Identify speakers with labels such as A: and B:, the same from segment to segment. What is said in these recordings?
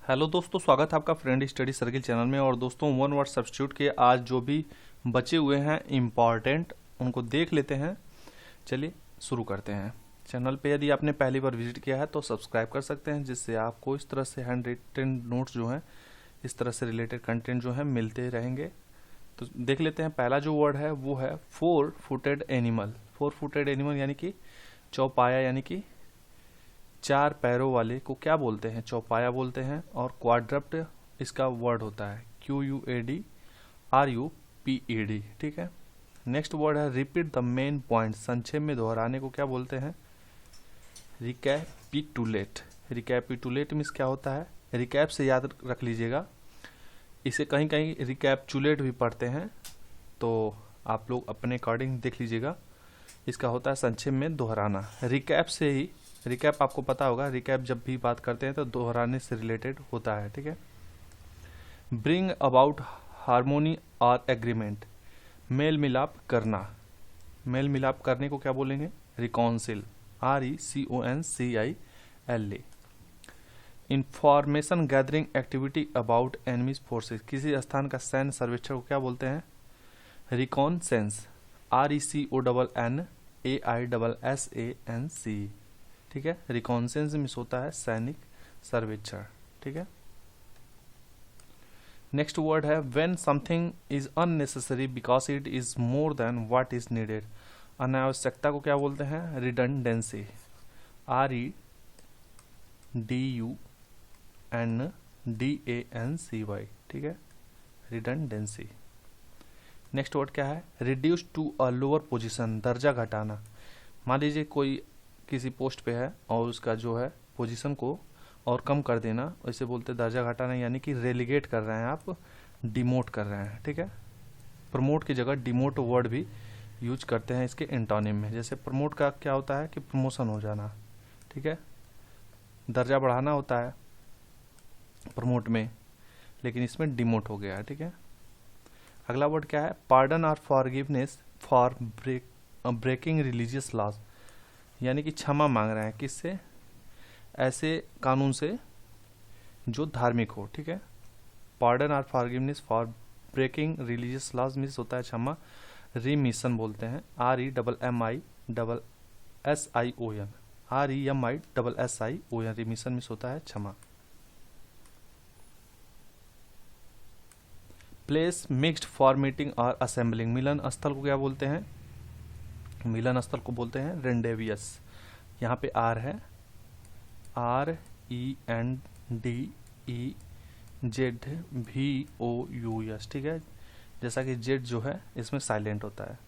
A: Hello दोस्तों, स्वागत है आपका फ्रेंड स्टडी सर्किल चैनल में। और दोस्तों, वन वर्ड सब्स्टिट्यूट के आज जो भी बचे हुए हैं इम्पॉर्टेंट, उनको देख लेते हैं। चलिए शुरू करते हैं। चैनल पे यदि आपने पहली बार विजिट किया है तो सब्सक्राइब कर सकते हैं, जिससे आपको इस तरह से हैंड रिटन नोट्स जो हैं, इस तरह से रिलेटेड कंटेंट जो है मिलते रहेंगे। तो देख लेते हैं। पहला जो वर्ड है वो है four footed animal. Four footed animal यानी कि चौपाया, यानी कि चार पैरों वाले को क्या बोलते हैं? चौपाया बोलते हैं। और क्वाड्रप्ट इसका वर्ड होता है QUADRUPED। ठीक है। नेक्स्ट वर्ड है रिपीट द मेन पॉइंट। संक्षेप में दोहराने को क्या बोलते हैं? रिकैपिटुलेट। रिकैपिटुलेट मीन्स क्या होता है? रिकैप से याद रख लीजिएगा। इसे कहीं कहीं रिकैप्चुलेट भी पढ़ते हैं, तो आप लोग अपने अकॉर्डिंग देख लीजिएगा। इसका होता है संक्षेप में दोहराना। रिकैप से ही, रिकैप आपको पता होगा, रिकैप जब भी बात करते हैं तो दोहराने से रिलेटेड होता है। ठीक है। ब्रिंग अबाउट हार्मोनी और एग्रीमेंट। मेल मिलाप करना। मेल मिलाप करने को क्या बोलेंगे? रिकॉन्सिल। RECONCILA। Information gathering activity about enemies forces. किसी स्थान का सैन्य सर्वेक्षण को क्या बोलते हैं? रिकॉनसेंस। RECONNAISSANC। ठीक है। रिकॉन्सेंस मिस होता है सैनिक सर्वेक्षण। ठीक है। नेक्स्ट वर्ड है when something is unnecessary because it is more than what is needed. अनावश्यकता को क्या बोलते हैं? रिडंडेंसी। REDUNDANCY। ठीक है। रिडंडेंसी। नेक्स्ट वर्ड क्या है? Reduce to a lower position. दर्जा घटाना। मान लीजिए कोई किसी पोस्ट पे है और उसका जो है पोजीशन को और कम कर देना, इसे बोलते हैं दर्जा घटाना, यानी कि रेलिगेट कर रहे हैं आप, डिमोट कर रहे हैं। ठीक है। प्रमोट की जगह डिमोट वर्ड भी यूज करते हैं इसके एंटोनिम में। जैसे प्रमोट का क्या होता है कि प्रमोशन हो जाना। ठीक है। दर्जा बढ़ाना होता है प्रमोट में, लेकिन इसमें डिमोट हो गया है। ठीक है। अगला वर्ड क्या है? पार्डन और forgiveness for breaking religious laws. यानी कि क्षमा मांग रहे हैं किससे? ऐसे कानून से जो धार्मिक हो। ठीक है। पार्डन और forgiveness for breaking religious laws means होता है क्षमा। रिमिशन बोलते हैं। REMISSION। रिमिशन मीन्स होता है क्षमा। प्लेस मिक्स्ड फॉर मीटिंग और असेंबलिंग। मिलन स्थल को क्या बोलते हैं? मिलन स्थल को बोलते हैं रेंडेवियस। यहाँ पे आर है, RENDEZVOUS। ठीक है। जैसा कि जेड जो है इसमें साइलेंट होता है।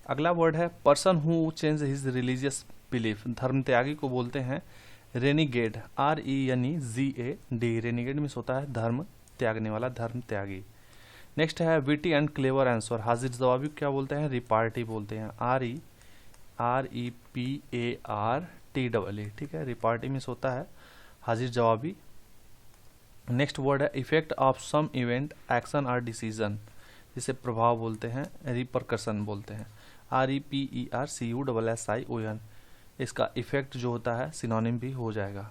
A: अगला वर्ड है person who change his religious belief. धर्म त्यागी को बोलते हैं रेनिगेड। RENEGAD। रेनिगेड मीन्स होता है धर्म त्यागने वाला, धर्म त्यागी। नेक्स्ट है विटी एंड क्लेवर आंसर। हाजिर जवाबी क्या बोलते हैं? रिपार्टी बोलते हैं। REPARTEE। ठीक है। रिपार्टी मीन्स होता है हाजिर जवाबी। नेक्स्ट वर्ड है effect of some event action और डिसीजन। जिसे प्रभाव बोलते हैं, रिपरकशन बोलते हैं। REPERCUSSION। इसका इफेक्ट जो होता है सिनोनिम भी हो जाएगा।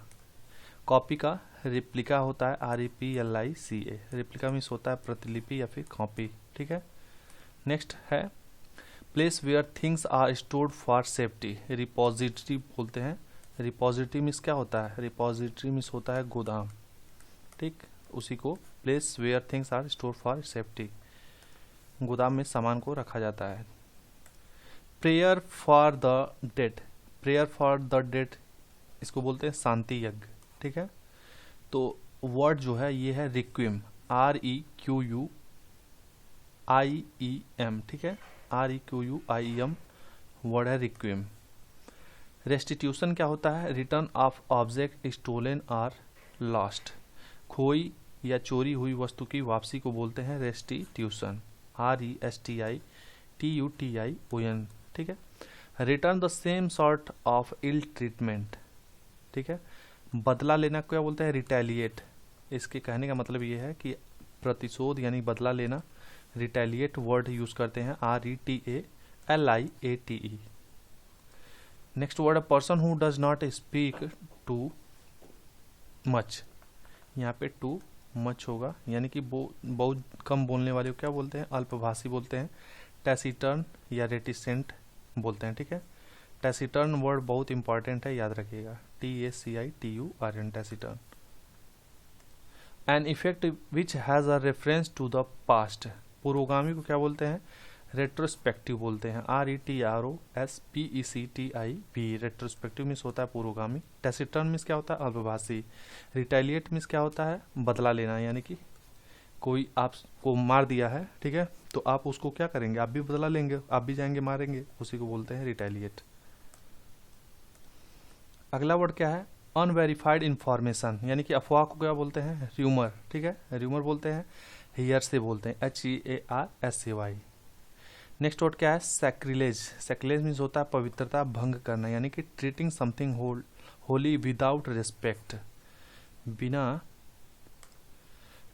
A: कॉपी का रिप्लिका होता है REPLICA। रिप्लिका मीन्स होता है प्रतिलिपि या फिर कॉपी। ठीक है। नेक्स्ट है place where things are stored for safety. Repository बोलते हैं। रिपोजिटरी मीन्स क्या होता है? रिपोजिटरी मीन्स होता है गोदाम। ठीक। उसी को place where things are stored for safety. गोदाम में सामान को रखा जाता है। Prayer for the dead. Prayer for the dead इसको बोलते हैं शांति यज्ञ। ठीक है। तो वर्ड जो है ये है रिक्विम। REQUIEM। ठीक है। REQUIEM वर्ड है रिक्विम। रेस्टिट्यूशन क्या होता है? रिटर्न ऑफ ऑब्जेक्ट स्टोलन और लॉस्ट। खोई या चोरी हुई वस्तु की वापसी को बोलते हैं रेस्टिट्यूशन। RESTITUTION। ठीक है। Return the same sort of ill treatment. ठीक है। बदला लेना क्या बोलते हैं? रिटेलिएट। इसके कहने का मतलब ये है कि प्रतिशोध यानी बदला लेना। रिटेलिएट वर्ड यूज करते हैं RETALIATE। नेक्स्ट वर्ड है person who does not speak too much. यहाँ पे टू मच होगा, यानी कि बहुत कम बोलने वाले को क्या बोलते हैं, अल्पभाषी बोलते हैं, टैसिटर्न या रेटिसेंट बोलते हैं, ठीक है। टैसिटर्न वर्ड बहुत इंपॉर्टेंट है, याद रखिएगा, TACITURN, taciturn. An effect which has a reference to the past, पूर्वगामी को क्या बोलते हैं, रेट्रोस्पेक्टिव बोलते हैं, RETROSPECTIV, रेट्रोस्पेक्टिव मीन्स होता है पूर्वगामी। टैसिटर्न मीन्स क्या होता है, अल्पभाषी। रिटेलिएट मीन्स क्या होता है, बदला लेना, यानी कि कोई आपको मार दिया है, ठीक है, तो आप उसको क्या करेंगे, आप भी बदला लेंगे, आप भी जाएंगे मारेंगे, उसी को बोलते हैं रिटेलिएट। अगला वर्ड क्या है, अनवेरिफाइड इंफॉर्मेशन, यानी कि अफवाह को क्या बोलते हैं, र्यूमर, ठीक है, र्यूमर बोलते हैं, हियरसे बोलते हैं, HEARSAY। नेक्स्ट वर्ड क्या है, सैक्रिलेज। सैक्रिलेज मीन्स होता है पवित्रता भंग करना, यानी कि treating something holy without respect, बिना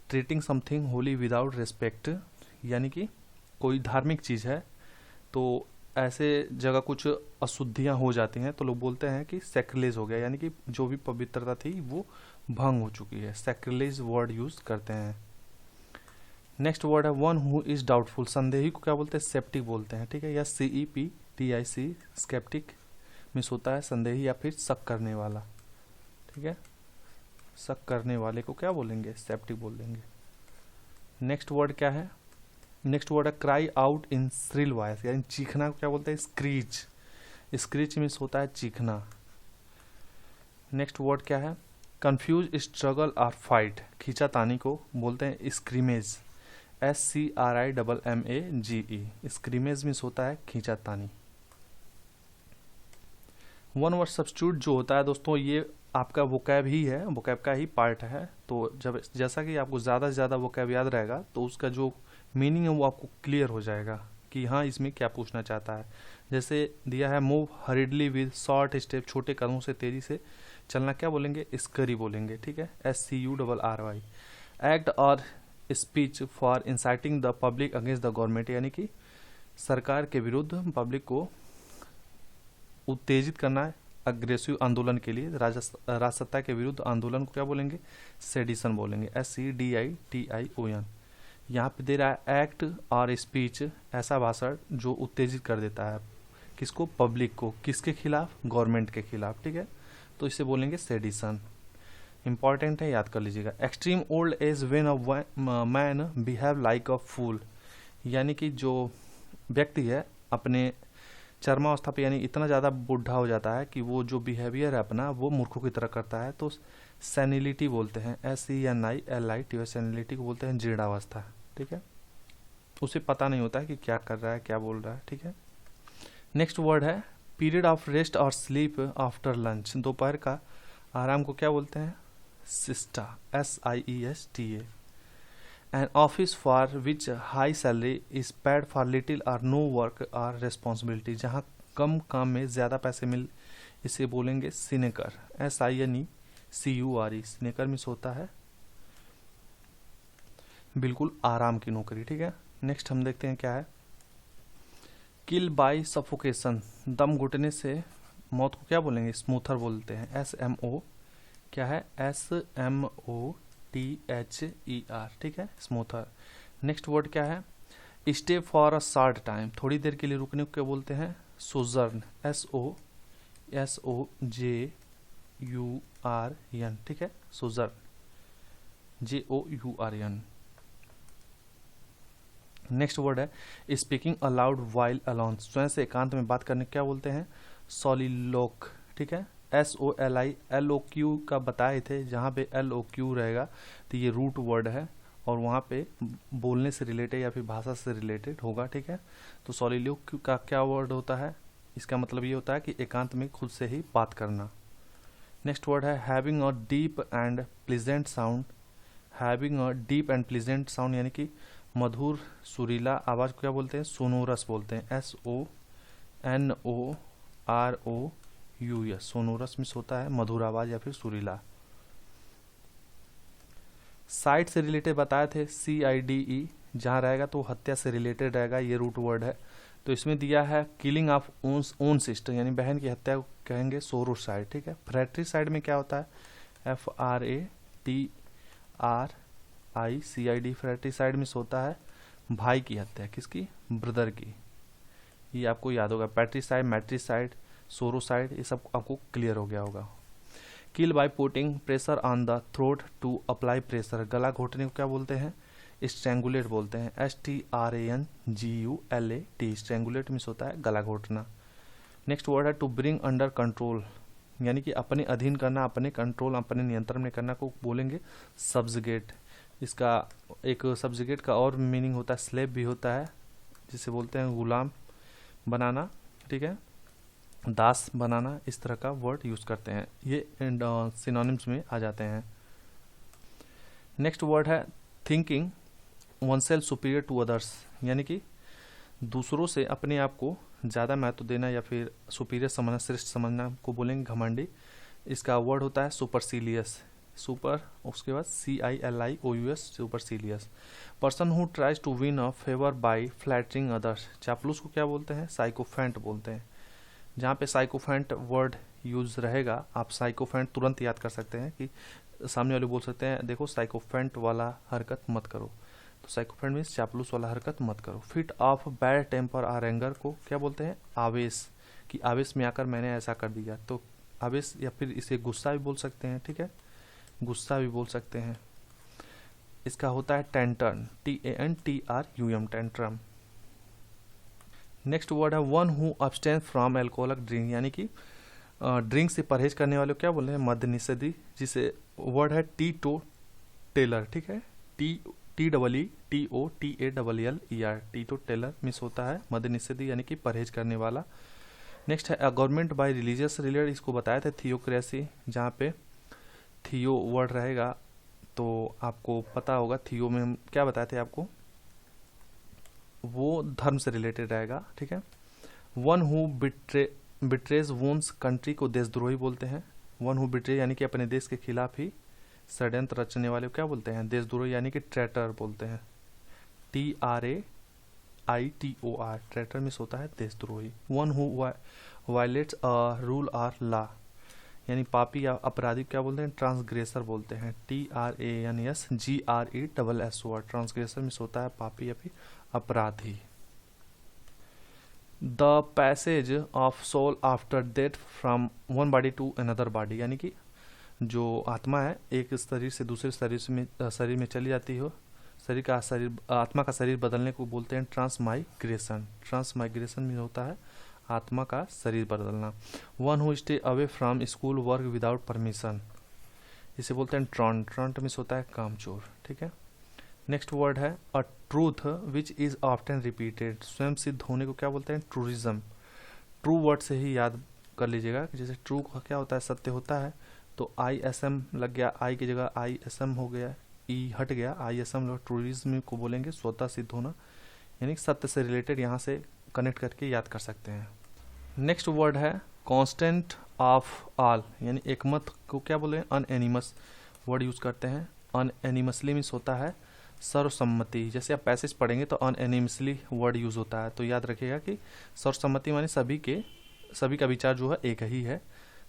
A: treating something holy without respect, यानी कि कोई धार्मिक चीज़ है तो ऐसे जगह कुछ अशुद्धियाँ हो जाती हैं तो लोग बोलते हैं कि सैक्रिलेज हो गया, यानी कि जो भी पवित्रता थी वो भंग हो चुकी है, सैक्रिलेज वर्ड यूज करते हैं। नेक्स्ट वर्ड है वन हु इज डाउटफुल, संदेही को क्या बोलते हैं, सेप्टिक बोलते हैं, ठीक है, या CEPTIC, स्केप्टिक मीन्स होता है संदेही या फिर शक करने वाला, ठीक है, शक करने वाले को क्या बोलेंगे, सेप्टिक बोल देंगे। नेक्स्ट वर्ड क्या है, नेक्स्ट वर्ड है cry out in shrill voice, यानी चीखना को क्या बोलते हैं, स्क्रीच। स्क्रीच मीन्स होता है चीखना। नेक्स्ट वर्ड क्या है, कंफ्यूज स्ट्रगल और फाइट, खींचातानी को बोलते हैं स्क्रीमेज, SCRIMMAGE, स्क्रीमेज मीन्स होता है खींचातानी। वन वर्ड सब्स्टिट्यूट जो होता है दोस्तों, ये आपका वोकैब ही है, वोकैब का ही पार्ट है, तो जब जैसा कि आपको ज़्यादा से ज़्यादा वोकैब याद रहेगा तो उसका जो मीनिंग है वो आपको क्लियर हो जाएगा कि हाँ इसमें क्या पूछना चाहता है। जैसे दिया है मूव हरिडली विद शॉर्ट स्टेप, छोटे कदमों से तेजी से चलना क्या बोलेंगे, स्करी बोलेंगे, ठीक है, SCURRY। एक्ट और speech for inciting the public against the government, यानी कि सरकार के विरुद्ध पब्लिक को उत्तेजित करना है अग्रेसिव आंदोलन के लिए, राजसत्ता के विरुद्ध आंदोलन को क्या बोलेंगे, सेडिशन बोलेंगे, SEDITION। यहाँ पे दे रहा है एक्ट और स्पीच, ऐसा भाषण जो उत्तेजित कर देता है किसको, पब्लिक को, किसके खिलाफ, गवर्नमेंट के खिलाफ, ठीक है, तो इसे बोलेंगे सेडिशन। इंपॉर्टेंट है, याद कर लीजिएगा। Extreme old age when a man behave like a fool, यानी कि जो व्यक्ति है अपने चरमावस्था पे, यानी इतना ज़्यादा बूढ़ा हो जाता है कि वो जो बिहेवियर है अपना वो मूर्खों की तरह करता है, तो सेनिलिटी बोलते हैं, SENILITY, सेनिलिटी को बोलते हैं जीर्णावस्था, ठीक है, उसे पता नहीं होता है कि क्या कर रहा है, क्या बोल रहा है, ठीक है। नेक्स्ट वर्ड है पीरियड ऑफ रेस्ट और स्लीप आफ्टर लंच, दोपहर का आराम को क्या बोलते हैं, sister, SIESTA। An office for which high salary is paid for little और नो वर्क और रेस्पॉन्सिबिलिटी, जहाँ कम काम में ज़्यादा पैसे मिल, इसे बोलेंगे सिनेकर, SINECURE। सिनेकर मीन्स होता है बिल्कुल आराम की नौकरी, ठीक है। नेक्स्ट हम देखते हैं क्या है, किल बाय सफोकेशन, दम घुटने से मौत को क्या बोलेंगे, स्मूथर बोलते हैं, SMO, क्या है, SMOTHER, ठीक है, स्मूथर। नेक्स्ट वर्ड क्या है, stay for a short time, थोड़ी देर के लिए रुकने को क्या बोलते हैं, सोजर्न, SOJURN, ठीक है, सोजर्न, JOURN। नेक्स्ट वर्ड है स्पीकिंग अलाउड वाइल अलोन, स्वयं से एकांत में बात करने क्या बोलते हैं, सॉलिलोक, ठीक है, SOLILOQ का बताए थे, जहाँ पे LOQ रहेगा तो ये रूट वर्ड है और वहाँ पे बोलने से रिलेटेड या फिर भाषा से रिलेटेड होगा, ठीक है। तो सॉलिलोक का क्या वर्ड होता है, इसका मतलब ये होता है कि एकांत में खुद से ही बात करना। नेक्स्ट वर्ड है having a deep and pleasant sound, having a deep and pleasant sound, यानी कि मधुर सुरीला आवाज को क्या बोलते हैं, सोनोरस बोलते हैं, SONOROUS, सोनोरस मीन्स होता है मधुर आवाज या फिर सुरीला। साइट से रिलेटेड बताए थे, CIDE, जहाँ रहेगा तो हत्या से रिलेटेड रहेगा, ये रूट वर्ड है। तो इसमें दिया है किलिंग ऑफ ओन सिस्टर, यानी बहन की हत्या को कहेंगे सोरोसाइड, ठीक है। फ्रैट्रिसाइड में क्या होता है, FRATRICIDE, FRICID, फ्रेटिसाइड मीन्स होता है भाई की हत्या, किसकी, ब्रदर की। ये आपको याद होगा, पैट्रिसाइड, मैट्रिसाइड, सोरोसाइड, ये सब आपको क्लियर हो गया होगा। Kill by putting pressure on the throat to apply pressure, गला घोटने को क्या बोलते हैं, स्ट्रैंगुलेट बोलते हैं, STRANGULAT, स्ट्रैंगुलेट मीन्स होता है गला घोटना। नेक्स्ट वर्ड है टू ब्रिंग अंडर कंट्रोल, यानी कि अपने अधीन करना, अपने कंट्रोल, अपने नियंत्रण में करना को बोलेंगे सब्जुगेट। इसका एक सब्जुगेट का और मीनिंग होता है स्लेव भी होता है, जिसे बोलते हैं गुलाम बनाना, ठीक है, दास बनाना, इस तरह का वर्ड यूज करते हैं, ये सिनोनिम्स में आ जाते हैं। नेक्स्ट वर्ड है thinking oneself superior to others, यानी कि दूसरों से अपने आप को ज़्यादा महत्व देना या फिर सुपीरियर समझना, श्रेष्ठ समझना को बोलेंगे घमंडी। इसका वर्ड होता है सुपरसीलियस, सुपर उसके बाद CILIOUS, supercilious. Person who tries to win a favour by flattering others, चापलूस को क्या बोलते हैं, साइकोफेंट बोलते हैं। जहाँ पे साइकोफेंट वर्ड यूज रहेगा, आप साइकोफेंट तुरंत याद कर सकते हैं कि सामने वाले बोल सकते हैं देखो साइकोफेंट वाला हरकत मत करो, तो साइकोफेंट मीन्स चापलूस वाला हरकत मत करो। फिट ऑफ बैड टेम्पर और एंगर को क्या बोलते हैं, आवेश, कि आवेश में आकर मैंने ऐसा कर दिया, तो आवेश, या फिर इसे गुस्सा भी बोल सकते हैं, ठीक है, गुस्सा भी बोल सकते हैं। इसका होता है टेंटर्न, TANTRUM, टेंट्रम। नेक्स्ट वर्ड है one who abstain from alcoholic drink, यानी कि ड्रिंक से परहेज करने वाले को क्या बोल रहे हैं, मद्य निषेधी, जिसे वर्ड है टीटोटेलर, ठीक है, TETOTALLER, टीटोटेलर मीन्स होता है मद्य निषेधी, यानी कि परहेज करने वाला। नेक्स्ट है गवर्नमेंट बाय रिलीजियस रिलेटेड, इसको बताया था थियोक्रेसी, जहाँ पे थियो वर्ड रहेगा तो आपको पता होगा, थियो में हम क्या बताए थे आपको, वो धर्म से रिलेटेड रहेगा, ठीक है। वन हु बिट्रेज वोन्स कंट्री को देशद्रोही बोलते हैं। वन हु बिट्रे यानी कि अपने देश के खिलाफ ही षड्यंत्र रचने वाले को क्या बोलते हैं, देशद्रोही, यानी कि ट्रेटर बोलते हैं, TRAITOR, ट्रेटर मीन्स होता है देशद्रोही। One who violets a rule और लॉ, यानी पापी या अपराधी क्या बोलते हैं, ट्रांसग्रेसर बोलते हैं, TRANSGRESSOR, ट्रांसग्रेसर मीन्स होता है पापी या फिर अपराधी। The passage of soul after death from one body to another body, यानी कि जो आत्मा है एक शरीर से दूसरे शरीर में चली जाती हो, आत्मा का शरीर बदलने को बोलते हैं ट्रांसमाइग्रेशन। ट्रांसमाइग्रेशन में होता है आत्मा का शरीर बदलना। One who stay away from school work without permission, इसे बोलते हैं ट्रॉन्ट। ट्रॉन्ट मीन्स होता है कामचोर, ठीक है। नेक्स्ट वर्ड है a truth which is often repeated, स्वयं सिद्ध होने को क्या बोलते हैं, ट्रूरिज्म। ट्रू वर्ड से ही याद कर लीजिएगा कि जैसे ट्रू का क्या होता है, सत्य होता है, तो ISM लग गया, आई की जगह ISM हो गया, ई हट गया, ISM लगा, टूरिज्म को बोलेंगे स्वतः सिद्ध होना, यानी सत्य से रिलेटेड, यहाँ से कनेक्ट करके याद कर सकते हैं। नेक्स्ट वर्ड है कांस्टेंट ऑफ ऑल, यानी एकमत को क्या बोले, अनएनिमस वर्ड यूज करते हैं। अनएनिमसली मीन्स होता है सर्वसम्मति, जैसे आप पैसेज पढ़ेंगे तो अनएनिमसली वर्ड यूज होता है, तो याद रखिएगा कि सर्वसम्मति माने सभी का विचार जो है एक ही है,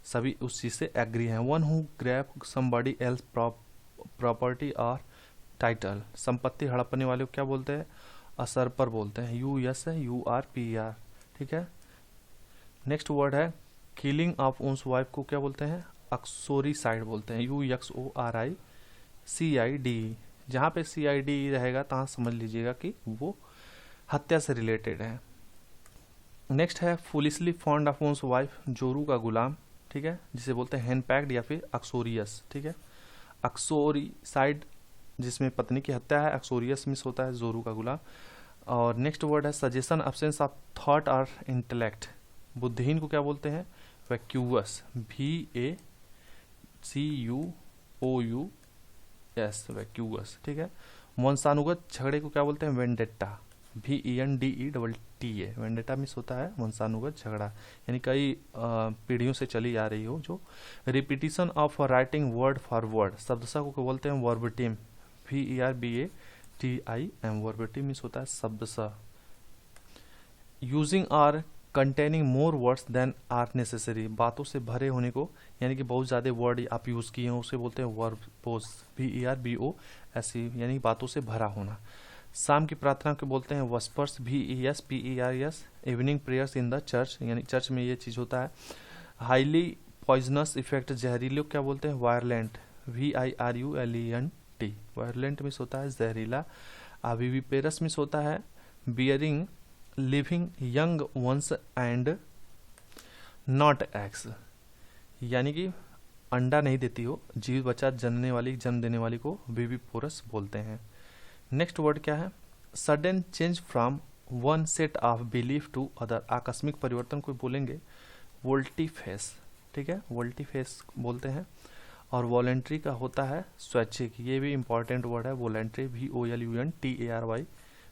A: सभी उस चीज से एग्री हैं। One who grab somebody else property और टाइटल, संपत्ति हड़पने वाले को क्या बोलते हैं, असरपर बोलते हैं, USURPER, ठीक है। नेक्स्ट वर्ड है किलिंग ऑफ ओन्स वाइफ को क्या बोलते हैं, अक्सोरीसाइड बोलते हैं, UXORICID। जहाँ पे CID रहेगा तहाँ समझ लीजिएगा कि वो हत्या से रिलेटेड है। नेक्स्ट है foolishly fond of one's wife, जोरू का गुलाम, ठीक है, जिसे बोलते हैं हेनपैक्ड या फिर अक्सोरियस, ठीक है। अक्सोरीसाइड जिसमें पत्नी की हत्या है, अक्सोरियस मिस होता है जोरू का गुलाम। और नेक्स्ट वर्ड है सजेशन एब्सेंस ऑफ थॉट और इंटेलेक्ट, बुद्धिहीन को क्या बोलते हैं, वैक्यूअस, VACUOUS, वैक्यूअस, ठीक है। वंशानुगत झगड़े को क्या बोलते हैं, वेंडेट्टा, VENDETTA, वेंडेटा मिस होता है वंशानुगत झगड़ा, यानी कई पीढ़ियों से चली आ रही हो जो। Repetition of writing word for word, शब्दशः को बोलते हैं वर्बटिम, VERBATIM, वर्बटिम मिस होता है शब्दशः। यूजिंग और containing more words than are necessary, बातों से भरे होने को, यानी कि बहुत ज़्यादा वर्ड आप यूज़ किए हैं उसे बोलते हैं वर्बोस, VERBOS, यानी बातों से भरा होना। शाम की प्रार्थना को बोलते हैं वस्पर्स, VESPERS। Evening prayers in the church, यानी चर्च में ये चीज़ होता है। हाईली पॉइजनस इफेक्ट, जहरीले क्या बोलते हैं वायरलेंट, VIRULENT। वायरलेंट मिस होता है जहरीला। विविपेरस मिस होता है bearing living young ones and not eggs, यानी कि अंडा नहीं देती हो, जीव बच्चा जन्म देने वाली को विविपोरस बोलते हैं। नेक्स्ट वर्ड क्या है, sudden change from one set of belief to other, आकस्मिक परिवर्तन को बोलेंगे वोल्टीफेस, ठीक है, वोल्टीफेस बोलते हैं। और वॉलेंट्री का होता है स्वैच्छिक, ये भी इंपॉर्टेंट वर्ड है वॉलेंट्री, VOLUNTARY,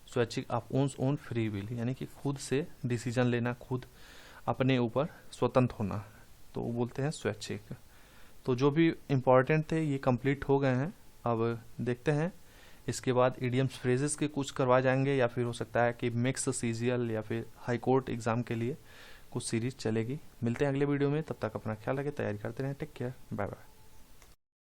A: स्वैच्छिक, आप ओन फ्री विल, यानी कि खुद से डिसीजन लेना, खुद अपने ऊपर स्वतंत्र होना, तो वो बोलते हैं स्वैच्छिक। तो जो भी इम्पॉर्टेंट थे ये कंप्लीट हो गए हैं। अब देखते हैं इसके बाद इडियम्स फ्रेजेस के कुछ करवा जाएंगे, या फिर हो सकता है कि मिक्स CGL या फिर हाई कोर्ट एग्जाम के लिए कुछ सीरीज चलेगी। मिलते हैं अगले वीडियो में, तब तक अपना ख्याल रखें, तैयारी करते रहें। Take care, bye bye.